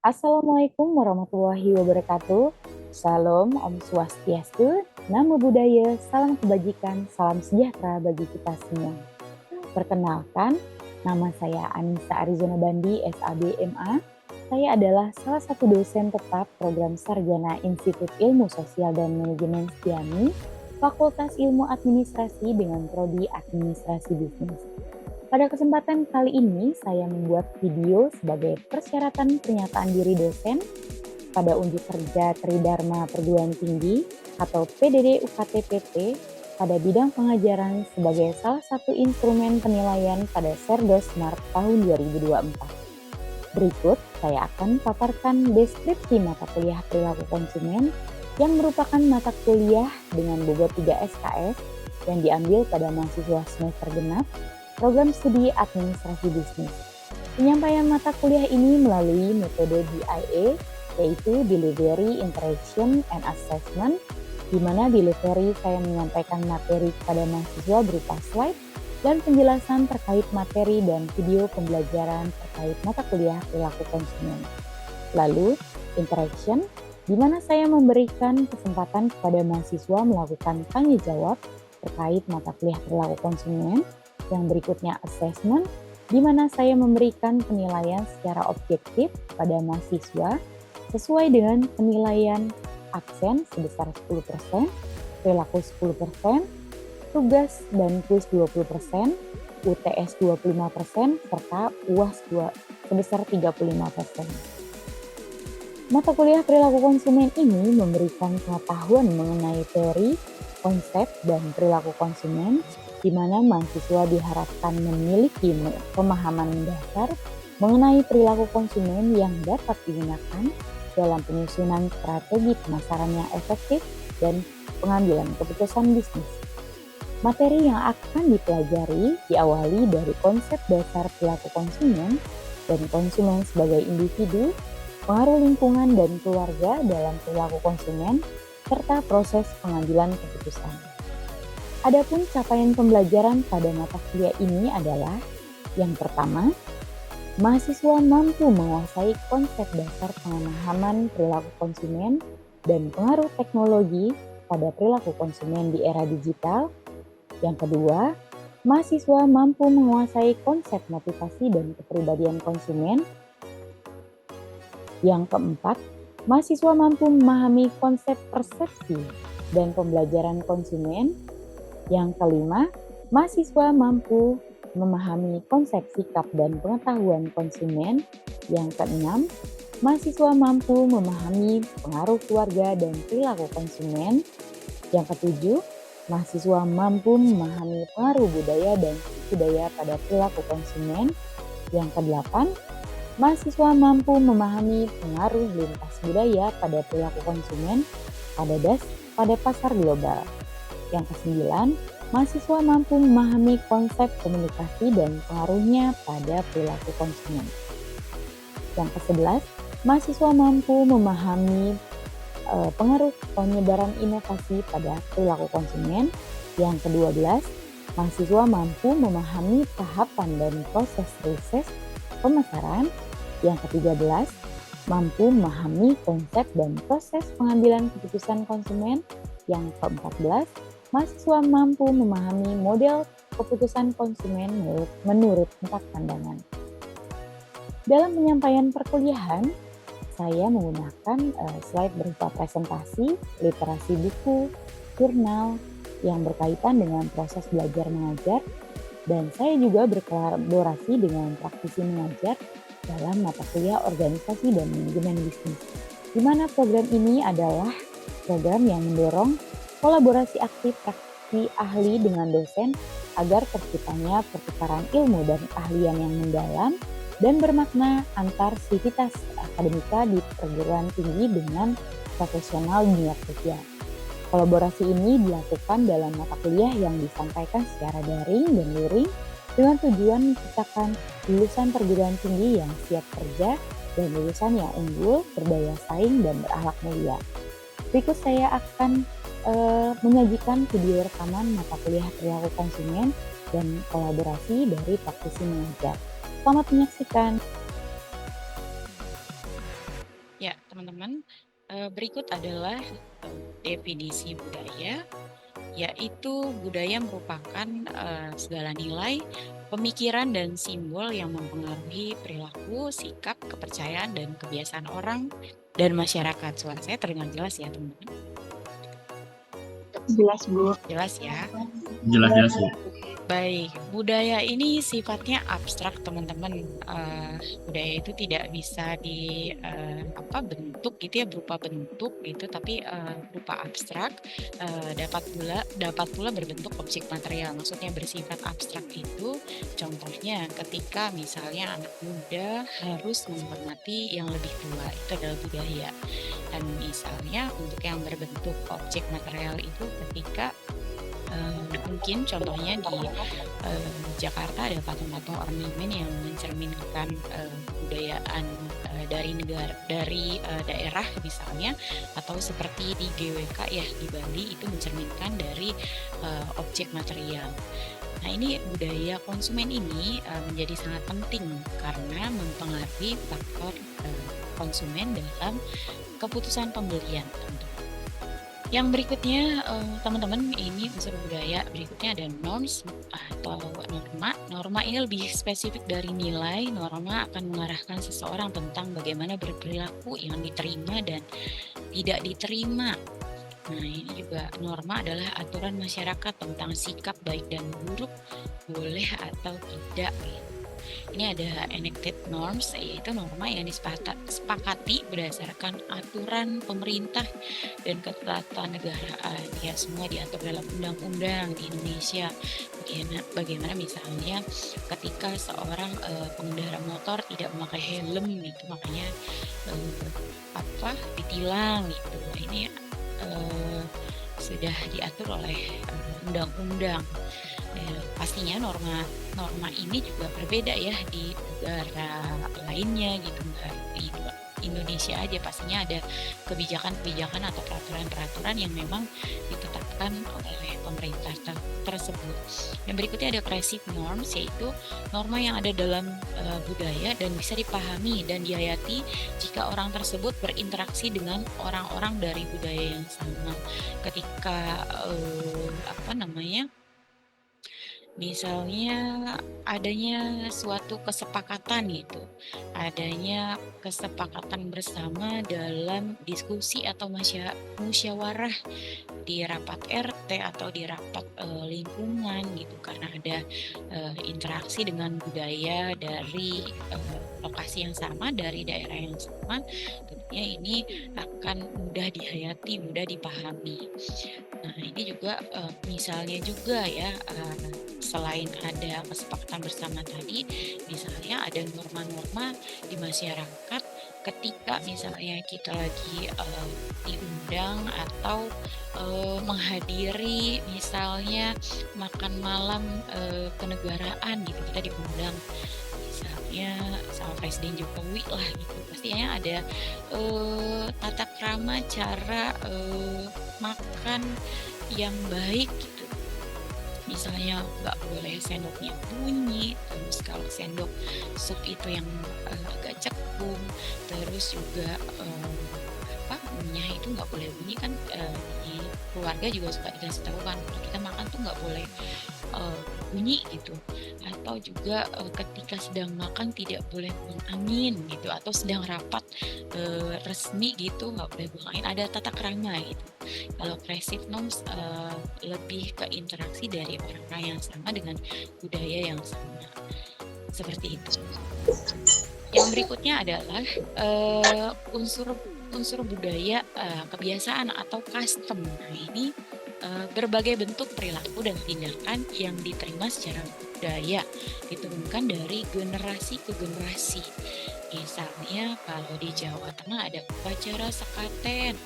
Assalamualaikum warahmatullahi wabarakatuh. Shalom, Om Swastiastu, Namo Buddhaya, salam kebajikan, salam sejahtera bagi kita semua. Perkenalkan, nama saya Anissa Arizona Bandi, SAB MA. Saya adalah salah satu dosen tetap program Sarjana Institut Ilmu Sosial dan Manajemen Setiami, Fakultas Ilmu Administrasi dengan Prodi Administrasi Bisnis. Pada kesempatan kali ini, saya membuat video sebagai persyaratan pernyataan diri dosen pada unjuk kerja Tridharma Perguruan Tinggi atau PDD UKT-PT pada bidang pengajaran sebagai salah satu instrumen penilaian pada Serdos Smart tahun 2024. Berikut, saya akan paparkan deskripsi mata kuliah perilaku konsumen yang merupakan mata kuliah dengan bobot 3 SKS yang diambil pada mahasiswa semester genap Program Studi Administrasi Bisnis. Penyampaian mata kuliah ini melalui metode DIA, yaitu Delivery, Interaction, and Assessment, di mana delivery saya menyampaikan materi kepada mahasiswa berupa slide dan penjelasan terkait materi dan video pembelajaran terkait mata kuliah perilaku konsumen. Lalu, Interaction, di mana saya memberikan kesempatan kepada mahasiswa melakukan tanya jawab terkait mata kuliah perilaku konsumen. Yang berikutnya assessment, di mana saya memberikan penilaian secara objektif pada mahasiswa sesuai dengan penilaian absen sebesar 10%, perilaku 10%, tugas dan kuis 20%, UTS 25%, serta UAS sebesar 35%. Mata kuliah perilaku konsumen ini memberikan pengetahuan mengenai teori, konsep, dan perilaku konsumen, di mana mahasiswa diharapkan memiliki pemahaman dasar mengenai perilaku konsumen yang dapat digunakan dalam penyusunan strategi pemasaran yang efektif dan pengambilan keputusan bisnis. Materi yang akan dipelajari diawali dari konsep dasar perilaku konsumen dan konsumen sebagai individu, pengaruh lingkungan dan keluarga dalam perilaku konsumen, serta proses pengambilan keputusan. Adapun capaian pembelajaran pada mata kuliah ini adalah yang pertama, mahasiswa mampu menguasai konsep dasar pemahaman perilaku konsumen dan pengaruh teknologi pada perilaku konsumen di era digital. Yang kedua, mahasiswa mampu menguasai konsep motivasi dan kepribadian konsumen. Yang keempat, mahasiswa mampu memahami konsep persepsi dan pembelajaran konsumen. Yang kelima, mahasiswa mampu memahami konsep sikap dan pengetahuan konsumen. Yang keenam, mahasiswa mampu memahami pengaruh keluarga dan perilaku konsumen. Yang ketujuh, mahasiswa mampu memahami pengaruh budaya dan budaya pada perilaku konsumen. Yang kedelapan, mahasiswa mampu memahami pengaruh lintas budaya pada perilaku konsumen pada pasar global. Yang kesembilan, mahasiswa mampu memahami konsep komunikasi dan pengaruhnya pada perilaku konsumen. Yang ke-11, mahasiswa mampu memahami pengaruh penyebaran inovasi pada perilaku konsumen. Yang ke-12, mahasiswa mampu memahami tahapan dan proses riset pemasaran. Yang ke-13, mampu memahami konsep dan proses pengambilan keputusan konsumen. Yang ke-14, mahasiswa mampu memahami model keputusan konsumen menurut 4 pandangan. Dalam penyampaian perkuliahan, saya menggunakan slide berupa presentasi, literasi buku, jurnal yang berkaitan dengan proses belajar mengajar, dan saya juga berkolaborasi dengan praktisi mengajar dalam mata kuliah organisasi dan manajemen bisnis, di mana program ini adalah program yang mendorong kolaborasi aktif praktisi ahli dengan dosen agar terciptanya pertukaran ilmu dan keahlian yang mendalam dan bermakna antar sivitas akademika di perguruan tinggi dengan profesional dunia kerja. Kolaborasi ini dilakukan dalam mata kuliah yang disampaikan secara daring dan luring dengan tujuan menciptakan lulusan perguruan tinggi yang siap kerja dan lulusan yang unggul, berdaya saing, dan berakhlak mulia. Berikut saya akan menyajikan video rekaman mata kuliah perilaku konsumen dan kolaborasi dari praktisi mengajar. Selamat menyaksikan. Berikut adalah definisi budaya, yaitu budaya merupakan segala nilai, pemikiran, dan simbol yang mempengaruhi perilaku, sikap, kepercayaan, dan kebiasaan orang dan masyarakat. Suara saya terdengar jelas ya, teman-teman? Jelas, Bu. Jelas ya. Jelas-jelas Bu. Baik, budaya ini sifatnya abstrak, teman-teman. Budaya itu tidak bisa bentuk gitu ya, berupa bentuk gitu, tapi berupa abstrak. Dapat pula berbentuk objek material. Maksudnya bersifat abstrak itu, contohnya ketika misalnya anak muda harus menghormati yang lebih tua, itu adalah budaya. Dan misalnya untuk yang berbentuk objek material itu ketika mungkin contohnya di Jakarta ada patung-patung ornamen yang mencerminkan kebudayaan dari daerah misalnya, atau seperti di GWK ya di Bali itu mencerminkan dari objek material. Nah, ini budaya konsumen ini menjadi sangat penting karena mempengaruhi faktor konsumen dalam keputusan pembelian, teman-teman. Yang berikutnya, teman-teman, ini unsur budaya. Berikutnya ada norms atau norma. Norma ini lebih spesifik dari nilai. Norma akan mengarahkan seseorang tentang bagaimana berperilaku yang diterima dan tidak diterima. Nah, ini juga norma adalah aturan masyarakat tentang sikap baik dan buruk, boleh atau tidak. Ini ada enacted norms, yaitu norma yang disepakati berdasarkan aturan pemerintah dan ketatanegaraan. Ya, semua diatur dalam undang-undang di Indonesia. Bagaimana misalnya ketika seorang pengendara motor tidak memakai helm gitu, makanya ditilang gitu. Nah, ini sudah diatur oleh undang-undang. Pastinya norma ini juga berbeda ya di negara lainnya gitu, nggak di Indonesia aja. Pastinya ada kebijakan-kebijakan atau peraturan-peraturan yang memang ditetapkan oleh pemerintah tersebut. Yang berikutnya ada classic norms, yaitu norma yang ada dalam budaya dan bisa dipahami dan dihayati jika orang tersebut berinteraksi dengan orang-orang dari budaya yang sama. Ketika misalnya adanya suatu kesepakatan gitu, adanya kesepakatan bersama dalam diskusi atau musyawarah di rapat RT atau di rapat lingkungan gitu, karena ada interaksi dengan budaya dari lokasi yang sama, dari daerah yang sama, tentunya ini akan mudah dihayati, mudah dipahami. Nah, ini juga misalnya juga ya, selain ada kesepakatan bersama tadi, misalnya ada norma-norma di masyarakat ketika misalnya kita lagi diundang atau menghadiri misalnya makan malam kenegaraan gitu, kita diundang misalnya sama Presiden Jokowi lah gitu. Pastinya ada tata krama cara makan yang baik gitu. Misalnya nggak boleh sendoknya bunyi, terus kalau sendok sup itu yang agak cekung, terus juga minyak itu nggak boleh bunyi kan. Di keluarga juga suka dikasih tahu kan kalau kita makan tuh nggak boleh bunyi gitu, atau juga ketika sedang makan tidak boleh buang angin gitu, atau sedang rapat resmi gitu nggak boleh buang angin, ada tata krama gitu. Kalau creative norms lebih ke interaksi dari orang-orang yang sama dengan budaya yang sama, seperti itu. Yang berikutnya adalah unsur budaya, kebiasaan atau custom. Nah, ini berbagai bentuk perilaku dan tindakan yang diterima secara budaya diturunkan dari generasi ke generasi. Misalnya kalau di Jawa Tengah ada upacara sekaten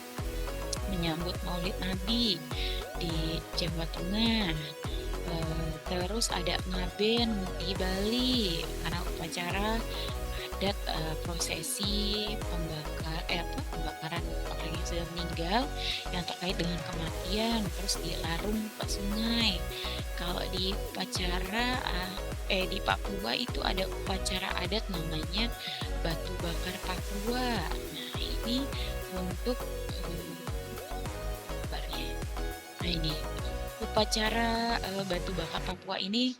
menyambut Maulid Nabi di Jawa Tengah. Terus ada ngaben di Bali karena upacara adat prosesi pembakaran orang yang sudah meninggal yang terkait dengan kematian, terus dilarung ke sungai. Kalau di di Papua itu ada upacara adat namanya batu bakar Papua. Nah, ini untuk gambarnya. Nah ini upacara batu bakar Papua ini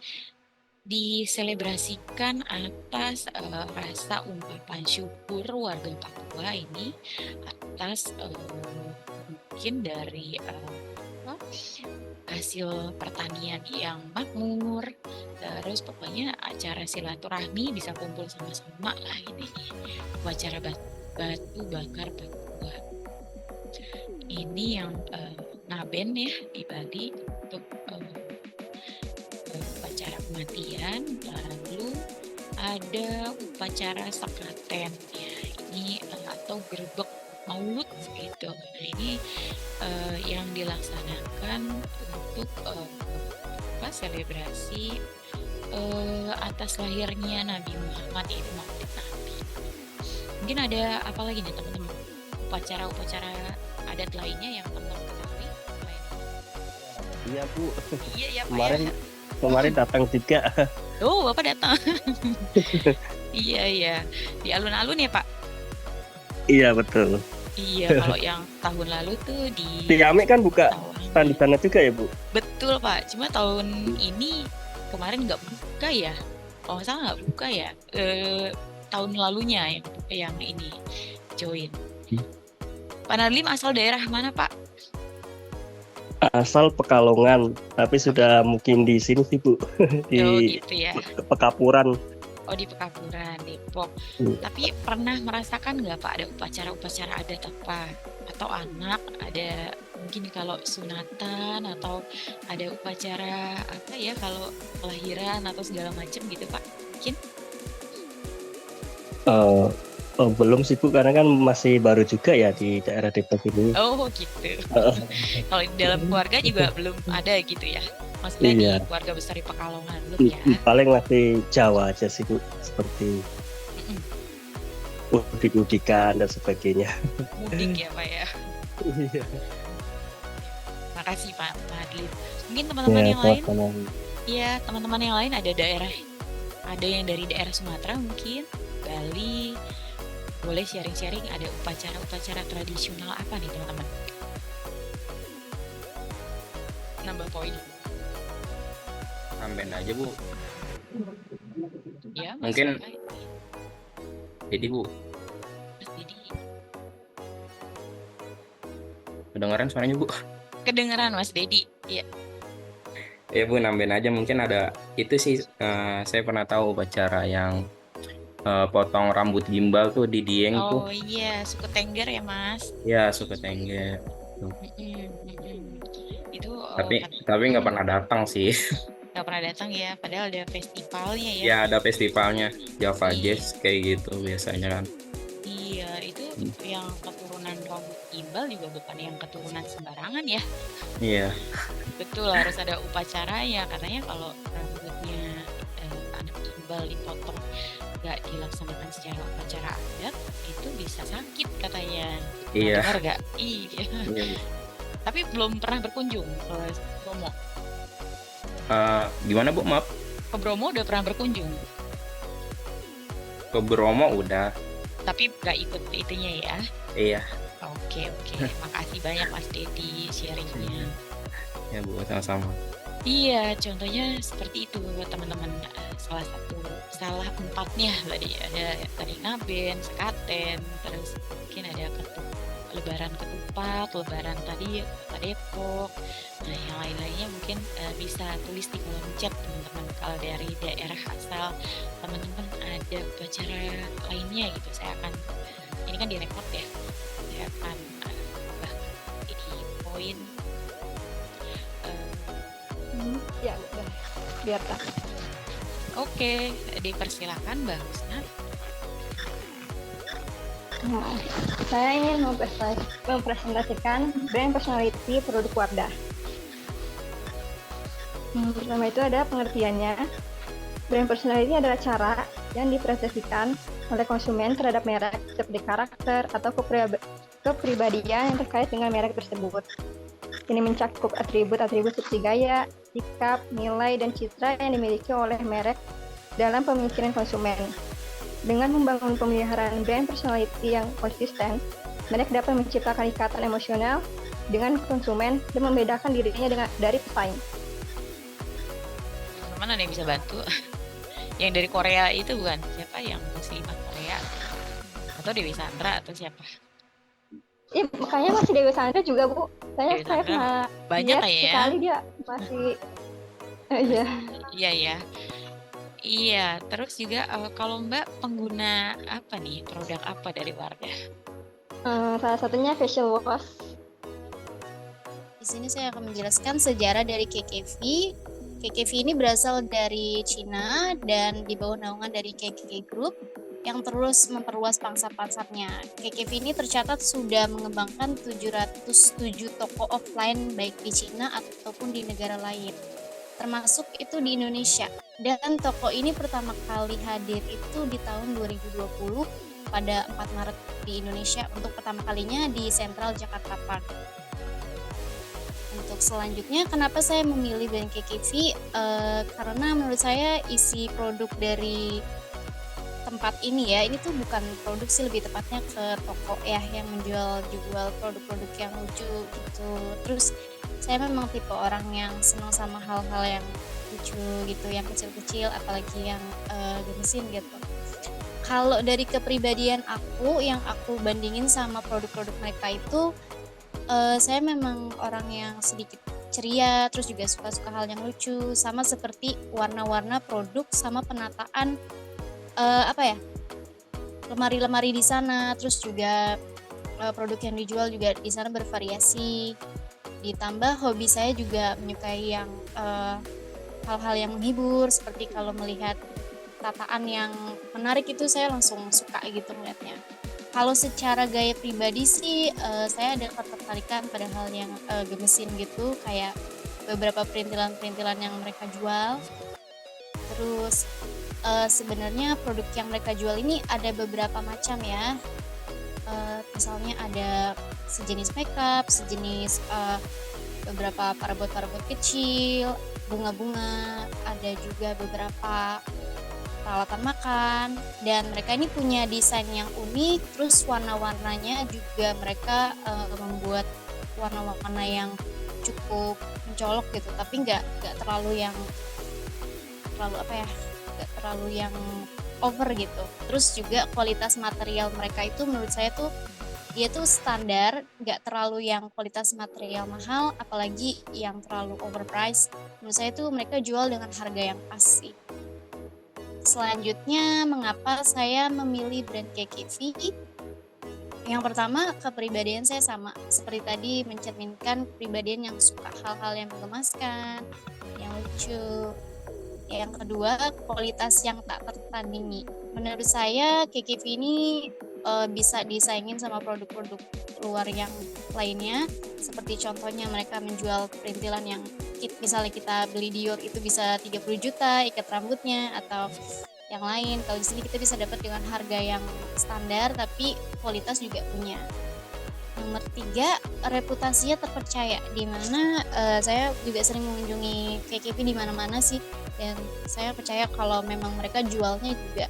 diselebrasikan atas rasa ungkapan syukur warga Papua ini atas mungkin dari hasil pertanian yang makmur, terus pokoknya acara silaturahmi bisa kumpul sama-sama lah ini upacara batu bakar Papua. Ini yang ngaben ya di Bali untuk upacara kematian, lalu ada upacara sekaten ya ini atau gerbek maulud gitu. Nah ini yang dilaksanakan untuk selebrasi atas lahirnya Nabi Muhammad itu Maulid Nabi. Mungkin ada apa lagi nih teman-teman? Upacara-upacara adat lainnya yang teman-teman ketahui? Iya Bu, Iya ya Pak kemarin ya. kemarin datang juga. Oh Bapak datang. Iya ya, di alun-alun ya Pak. Iya betul. Iya kalau yang tahun lalu tuh di Tiame kan buka Tawang. stand di sana juga ya Bu? Betul Pak, cuma tahun ini kemarin nggak buka ya. Kalau nggak salah nggak buka ya. Tahun lalunya yang ini join. Pak Nadlim asal daerah mana Pak? Asal Pekalongan, tapi sudah mungkin di sini sih Bu, di Oh gitu ya. Pekapuran. Oh di Pekapuran, Depok. Hmm. Tapi pernah merasakan nggak Pak ada upacara-upacara adat apa? Atau anak ada mungkin kalau sunatan atau ada upacara apa ya kalau kelahiran atau segala macam gitu Pak? Mungkin? Belum sih Bu, karena kan masih baru juga ya di daerah Depok ini. Oh gitu. Kalau di dalam keluarga juga belum ada gitu ya? Maksudnya Iya. di keluarga besar di Pekalongan belum ya? Paling masih Jawa aja sih Bu, seperti Mm-mm. udik-udikan dan sebagainya. Mudik ya Pak ya? Iya. Makasih Pak Madlib. Mungkin teman-teman yang lain? Iya teman-teman yang lain ada yang dari daerah Sumatera mungkin, Bali. Boleh sharing-sharing ada upacara-upacara tradisional apa nih teman-teman? Nambah poin. Tambahin aja Bu. Ya, Mungkin- Mas Bapak. Jadi Bu, Mas Didi. kedengaran suaranya Bu? Kedengeran Mas Dedi. Iya. Ya Bu, nambahin aja mungkin ada itu sih saya pernah tahu upacara yang potong rambut gimbal tuh di Dieng tuh. Oh iya, suku Tengger ya Mas. Ya, suku Tengger. Itu Tapi nggak pernah datang sih. nggak pernah datang ya, padahal ada festivalnya ya. Ya ada festivalnya Java Iya. Jazz kayak gitu biasanya kan. Iya, itu yang keturunan rambut gimbal juga bukan yang keturunan sembarangan ya. Iya. Betul, harus ada upacaranya. Katanya kalau rambutnya anak gimbal dipotong nggak dilaksanakan secara upacara adat, itu bisa sakit katanya. Iya. Dengar nggak? Iya. Iya. Tapi belum pernah berkunjung ke Bromo. Gimana Bu? Maaf. Ke Bromo udah pernah berkunjung, Ke Bromo udah. tapi nggak ikut itunya ya. Iya. Oke. Makasih banyak Mas Dedi sharingnya. Ya Bu, sama-sama. Iya, contohnya seperti itu teman-teman. Salah empatnya tadi ada tadi ngaben, sekaten, terus mungkin ada lebaran ketupat, lebaran tadi Kota Depok. Nah, yang lain-lainnya mungkin bisa tulis di kolom chat teman-teman. Kalau dari daerah asal teman-teman ada upacara lainnya gitu, saya akan ini kan direkod ya, saya akan tambah di poin. Ya udah, biar tak. Oke, dipersilakan Mbak Husna. Nah, saya ingin mempresentasikan brand personality produk Wardah. Pertama itu ada pengertiannya. Brand personality adalah cara yang dipresentasikan oleh konsumen terhadap merek seperti karakter atau kepribadian yang terkait dengan merek tersebut. Ini mencakup atribut-atribut seperti gaya, sikap, nilai, dan citra yang dimiliki oleh merek dalam pemikiran konsumen. Dengan membangun pemeliharaan brand personality yang konsisten, merek dapat menciptakan ikatan emosional dengan konsumen dan membedakan dirinya dari pesaing. Mana nih bisa bantu? Yang dari Korea itu bukan? Siapa yang muslimah Korea? Atau Dewi Sandra atau siapa? Makanya masih Dewi Sandra juga, Bu. Dewi Saya Sandra pernah banyak lihat ya. sekali dia masih iya. Iya ya. Iya, terus juga kalau Mbak pengguna apa nih? Produk apa dari Wardah? Salah satunya facial wash. Di sini saya akan menjelaskan sejarah dari KKV. KKV ini berasal dari Cina dan di bawah naungan dari KKK Group yang terus memperluas pangsa pasarnya. KKV ini tercatat sudah mengembangkan 707 toko offline baik di Cina ataupun di negara lain, termasuk itu di Indonesia. Dan toko ini pertama kali hadir itu di tahun 2020 pada 4 Maret di Indonesia untuk pertama kalinya di Sentral Jakarta Park. Untuk selanjutnya, kenapa saya memilih brand KKV? Karena menurut saya isi produk dari tempat ini ya, ini tuh bukan produk sih, lebih tepatnya ke toko ya yang menjual produk-produk yang lucu gitu. Terus saya memang tipe orang yang senang sama hal-hal yang lucu gitu, yang kecil-kecil, apalagi yang gemesin gitu. Kalau dari kepribadian aku, yang aku bandingin sama produk-produk mereka itu, saya memang orang yang sedikit ceria, terus juga suka-suka hal yang lucu, sama seperti warna-warna produk sama penataan lemari-lemari di sana, terus juga produk yang dijual juga di sana bervariasi. Ditambah hobi saya juga menyukai yang hal-hal yang menghibur, seperti kalau melihat tataan yang menarik itu saya langsung suka gitu melihatnya. Kalau secara gaya pribadi sih, saya ada ketertarikan pada hal yang gemesin gitu, kayak beberapa perintilan-perintilan yang mereka jual. Terus sebenarnya produk yang mereka jual ini ada beberapa macam ya. Misalnya ada sejenis makeup, sejenis beberapa parabot-parabot kecil, bunga-bunga, ada juga beberapa peralatan makan, dan mereka ini punya desain yang unik, terus warna-warnanya juga mereka membuat warna-warna yang cukup mencolok gitu, tapi nggak terlalu yang over gitu. Terus juga kualitas material mereka itu menurut saya tuh dia tuh standar, nggak terlalu yang kualitas material mahal, apalagi yang terlalu overpriced. Menurut saya tuh mereka jual dengan harga yang pas sih. Selanjutnya, mengapa saya memilih brand KKV? Yang pertama, kepribadian saya sama. Seperti tadi, mencerminkan kepribadian yang suka hal-hal yang menggemaskan, yang lucu. Yang kedua, kualitas yang tak tertandingi. Menurut saya, KKV ini bisa disaingin sama produk-produk luar yang lainnya. Seperti contohnya mereka menjual perintilan yang misalnya kita beli Dior itu bisa 30 juta ikat rambutnya atau yang lain. Kalau di sini kita bisa dapat dengan harga yang standar tapi kualitas juga punya. Nomor 3, reputasinya terpercaya, di mana saya juga sering mengunjungi KKV di mana-mana sih, dan saya percaya kalau memang mereka jualnya juga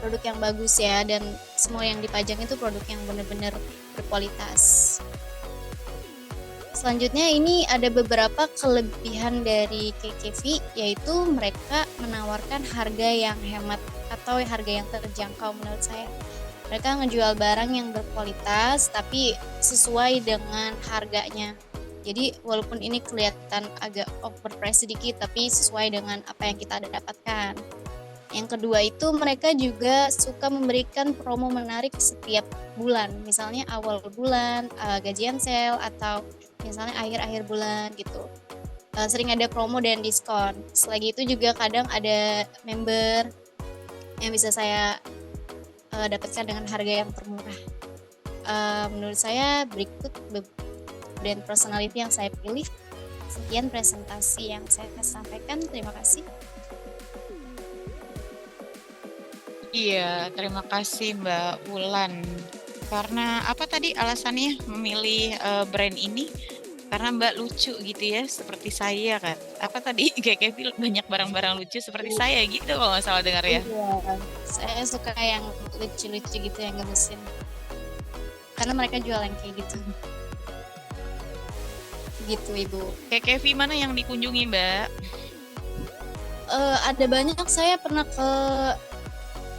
produk yang bagus ya, dan semua yang dipajang itu produk yang benar-benar berkualitas. Selanjutnya ini ada beberapa kelebihan dari KKV, yaitu mereka menawarkan harga yang hemat atau harga yang terjangkau menurut saya. Mereka ngejual barang yang berkualitas tapi sesuai dengan harganya. Jadi walaupun ini kelihatan agak overpriced sedikit tapi sesuai dengan apa yang kita dapatkan. Yang kedua itu mereka juga suka memberikan promo menarik setiap bulan. Misalnya awal bulan, gajian sale, atau misalnya akhir-akhir bulan gitu. Sering ada promo dan diskon. Selain itu juga kadang ada member yang bisa saya dapatkan dengan harga yang termurah. Menurut saya berikut brand personality yang saya pilih. Sekian presentasi yang saya sampaikan. Terima kasih. Iya, terima kasih Mbak Wulan. Karena apa tadi alasannya memilih brand ini? Karena Mbak lucu gitu ya, seperti saya kan. Apa tadi KKV banyak barang-barang lucu seperti saya gitu kalau nggak salah dengar ya. Saya suka yang lucu-lucu gitu, yang gemesin. karena mereka jual yang kayak gitu. Gitu Ibu. KKV mana yang dikunjungi, Mbak? Ada banyak, saya pernah ke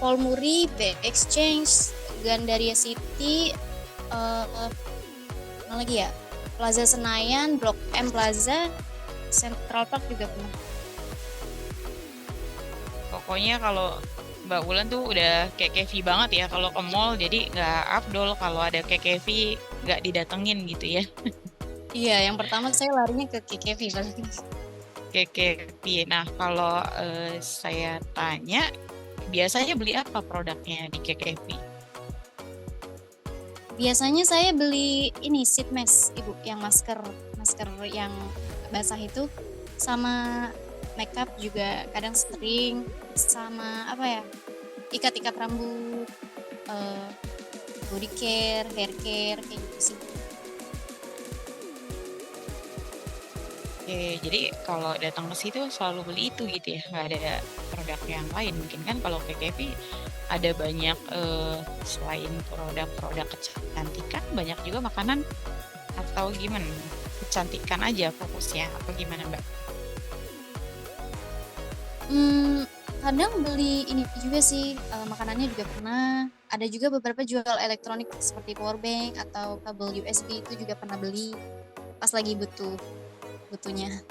Polmuri, B Exchange, Gandaria City, mana lagi ya? Plaza Senayan, Blok M Plaza, Central Park juga pernah. Pokoknya kalau Mbak Wulan tuh udah KKV banget ya kalau ke mall, jadi nggak afdol kalau ada KKV nggak didatengin gitu ya. Iya, yang pertama saya larinya ke KKV pasti. KKV. Nah, kalau saya tanya, biasanya beli apa produknya di KKV? Biasanya saya beli ini sheet mask Ibu, yang masker yang basah itu, sama makeup juga kadang sering, sama apa ya, ikat-ikat rambut, body care, hair care, kayak gitu sih. Oke, jadi kalau datang ke situ selalu beli itu gitu ya, nggak ada produk yang lain. Mungkin kan kalau KKV ada banyak selain produk-produk kecantikan, banyak juga makanan atau gimana? Kecantikan aja fokusnya, apa gimana Mbak? Kadang beli ini juga sih, makanannya juga pernah. Ada juga beberapa jual elektronik seperti powerbank atau kabel USB, itu juga pernah beli pas lagi butuhnya.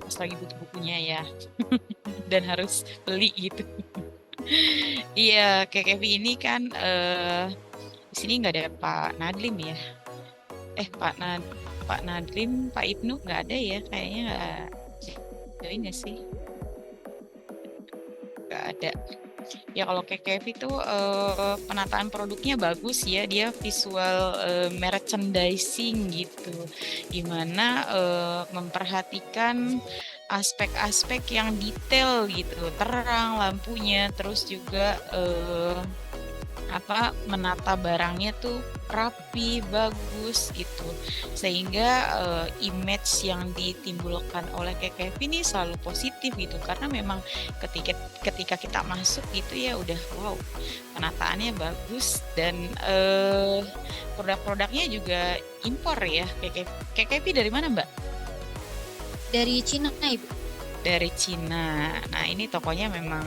Pas lagi butuh bukunya ya, dan harus beli gitu. Iya, KKV ini kan di sini nggak ada Pak Nadlim ya. Pak Nadlim, Pak Ibnu nggak ada ya, kayaknya nggak join ya sih. Nggak ada. Ya kalau KKV itu penataan produknya bagus ya, dia visual merchandising gitu, gimana memperhatikan aspek-aspek yang detail gitu, terang lampunya, terus juga menata barangnya tuh rapi, bagus gitu, sehingga image yang ditimbulkan oleh KKV ini selalu positif gitu, karena memang ketika kita masuk gitu ya udah wow, penataannya bagus, dan produk-produknya juga impor ya. KKV dari mana Mbak? Dari Cina Ibu. Dari Cina. Nah ini tokonya memang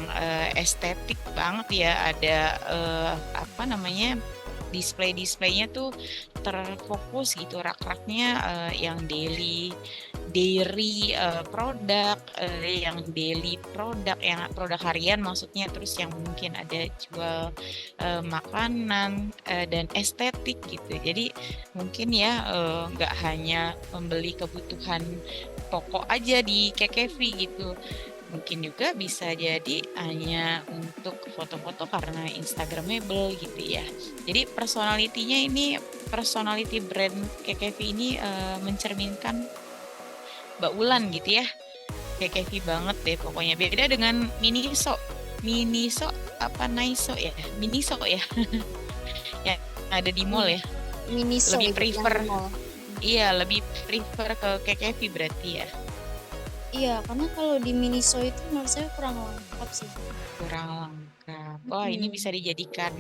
estetik banget ya, ada display-displaynya tuh terfokus gitu, rak-raknya yang dairy produk, yang daily produk, yang produk harian maksudnya, terus yang mungkin ada jual makanan dan estetik gitu. Jadi mungkin ya nggak hanya membeli kebutuhan pokok aja di KKV gitu, mungkin juga bisa jadi hanya untuk foto-foto karena Instagramable gitu ya. Jadi personality brand KKV ini mencerminkan Mbak Wulan gitu ya. KKV banget deh pokoknya, beda dengan Miniso apa Naiso ya, Miniso ya. Yang ada di mall ya. Miniso Lebih Ibu, prefer. yang di mall. Iya, lebih prefer ke KKV berarti ya. Iya, karena kalau di Miniso itu menurut saya kurang lengkap sih. Kurang lengkap. Wah, ini bisa dijadikan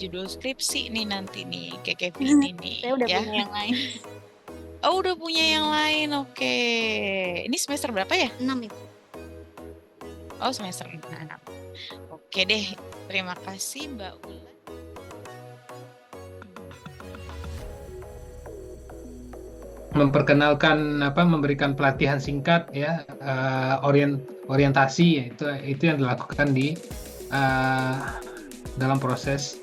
judul skripsi nih nanti nih, KKV ini nih Saya udah ya. punya yang lain. Oh, udah punya yang lain. Oke. Ini semester berapa ya? 6 Ibu. Oh, semester 6. Oke deh. Terima kasih Mbak Wulan. Memperkenalkan memberikan pelatihan singkat ya, orientasi, itu yang dilakukan di dalam proses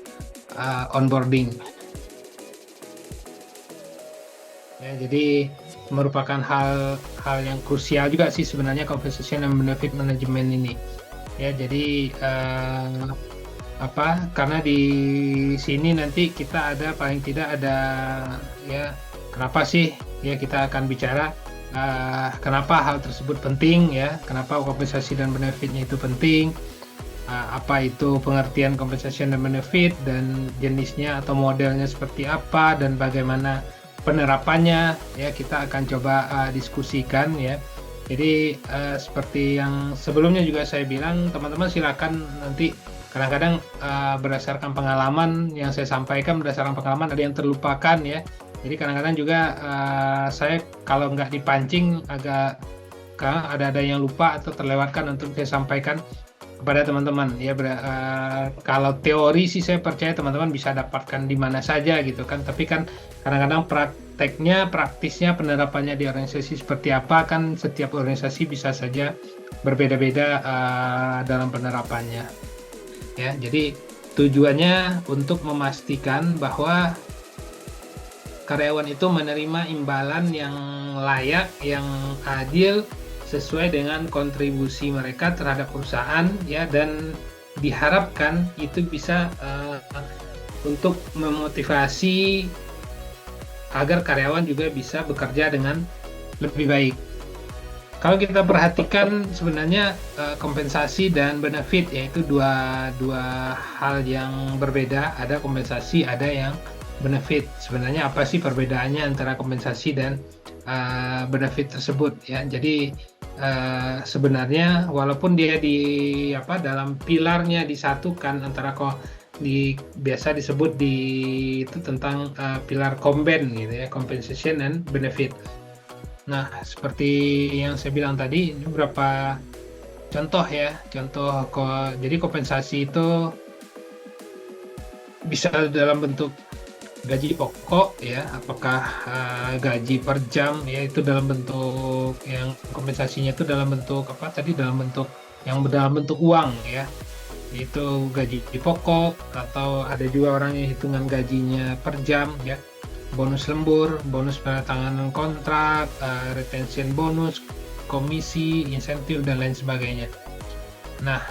onboarding ya. Jadi merupakan hal yang krusial juga sih sebenarnya compensation and benefit management ini ya. Jadi karena di sini nanti kita ada paling tidak ada ya, kenapa sih ya, kita akan bicara kenapa hal tersebut penting ya, kenapa kompensasi dan benefitnya itu penting, apa itu pengertian compensation dan benefit, dan jenisnya atau modelnya seperti apa, dan bagaimana penerapannya ya, kita akan coba diskusikan ya. Jadi seperti yang sebelumnya juga saya bilang, teman-teman silakan nanti kadang-kadang berdasarkan pengalaman yang saya sampaikan, berdasarkan pengalaman ada yang terlupakan ya. Jadi kadang-kadang juga saya kalau nggak dipancing agak ada yang lupa atau terlewatkan untuk saya sampaikan kepada teman-teman ya. Kalau teori sih saya percaya teman-teman bisa dapatkan di mana saja gitu kan, tapi kan kadang-kadang praktisnya penerapannya di organisasi seperti apa kan, setiap organisasi bisa saja berbeda-beda dalam penerapannya ya. Jadi tujuannya untuk memastikan bahwa karyawan itu menerima imbalan yang layak, yang adil, sesuai dengan kontribusi mereka terhadap perusahaan ya, dan diharapkan itu bisa untuk memotivasi agar karyawan juga bisa bekerja dengan lebih baik. Kalau kita perhatikan sebenarnya kompensasi dan benefit yaitu dua hal yang berbeda. Ada kompensasi, ada yang benefit. Sebenarnya apa sih perbedaannya antara kompensasi dan benefit tersebut ya? Jadi sebenarnya walaupun dia dalam pilarnya disatukan antara biasa disebut itu tentang pilar komben gitu ya, compensation and benefit. Nah, seperti yang saya bilang tadi, ini beberapa contoh ya. Jadi kompensasi itu bisa dalam bentuk gaji pokok ya, apakah gaji per jam ya, itu dalam bentuk yang kompensasinya itu dalam bentuk dalam bentuk uang ya, itu gaji pokok, atau ada juga orang yang hitungan gajinya per jam ya, bonus lembur, bonus penandatanganan kontrak, retention bonus, komisi, insentif dan lain sebagainya. Nah,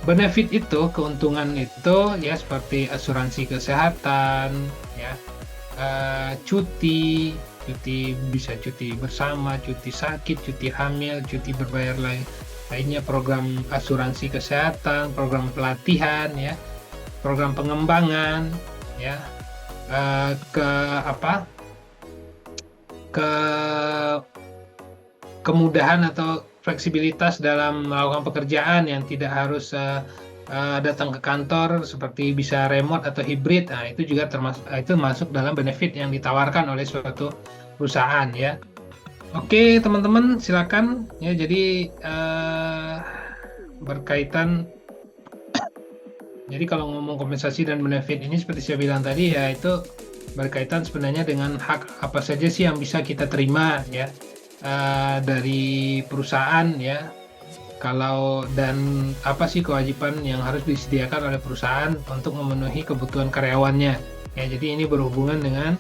benefit itu, keuntungan itu ya seperti asuransi kesehatan, ya, cuti bisa cuti bersama, cuti sakit, cuti hamil, cuti berbayar lainnya, program asuransi kesehatan, program pelatihan, ya, program pengembangan, ya, kemudahan atau fleksibilitas dalam melakukan pekerjaan yang tidak harus datang ke kantor, seperti bisa remote atau hibrid. Nah, itu juga masuk dalam benefit yang ditawarkan oleh suatu perusahaan ya. Oke, teman-teman silakan ya. Jadi berkaitan, jadi kalau ngomong kompensasi dan benefit ini seperti saya bilang tadi ya, itu berkaitan sebenarnya dengan hak apa saja sih yang bisa kita terima ya dari perusahaan ya. Dan apa sih kewajiban yang harus disediakan oleh perusahaan untuk memenuhi kebutuhan karyawannya ya. Jadi ini berhubungan dengan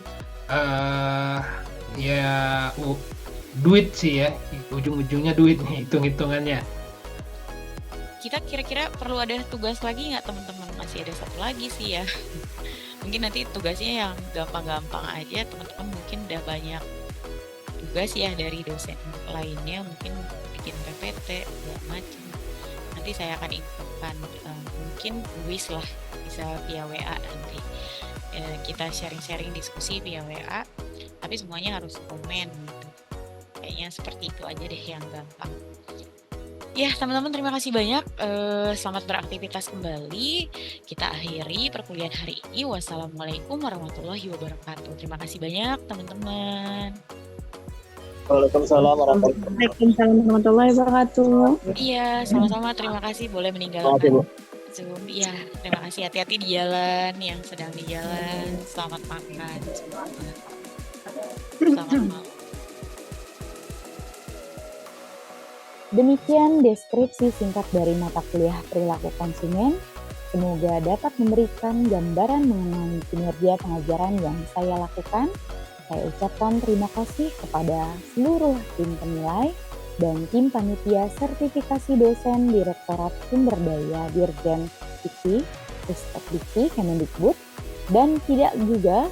duit sih ya, ujung-ujungnya duit nih, hitung-hitungannya. Kita kira-kira perlu ada tugas lagi nggak teman-teman? Masih ada satu lagi sih ya. Mungkin nanti tugasnya yang gampang-gampang aja, teman-teman mungkin udah banyak tugas ya dari dosen lainnya, mungkin bikin PPT segala macam. Nanti saya akan infokan, mungkin kuis lah, bisa via WA nanti. Kita sharing-sharing diskusi via WA, tapi semuanya harus komen gitu. Kayaknya seperti itu aja deh yang gampang. Ya, teman-teman terima kasih banyak. Selamat beraktivitas kembali. Kita akhiri perkuliahan hari ini. Wassalamualaikum warahmatullahi wabarakatuh. Terima kasih banyak teman-teman. Waalaikumsalam warahmatullahi wabarakatuh. Iya, sama-sama. Terima kasih. Boleh meninggalkan Zoom. Iya, terima kasih. Hati-hati di jalan, yang sedang di jalan. Selamat makan. Selamat malam. Demikian deskripsi singkat dari mata kuliah perilaku konsumen. Semoga dapat memberikan gambaran mengenai kinerja pengajaran yang saya lakukan. Saya ucapkan terima kasih kepada seluruh tim penilai dan tim panitia sertifikasi dosen Direktorat Sumber Daya Dirjen Dikti, Ristek Dikti, Kemendikbud, dan tidak juga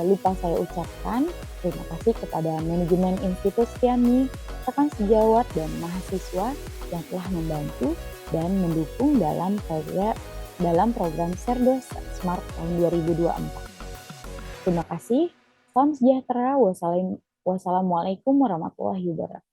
lupa saya ucapkan terima kasih kepada manajemen Institut Stiani, rekan sejawat dan mahasiswa yang telah membantu dan mendukung dalam program Serdos Smart tahun 2024. Terima kasih. Salam sejahtera. Wassalamualaikum warahmatullahi wabarakatuh.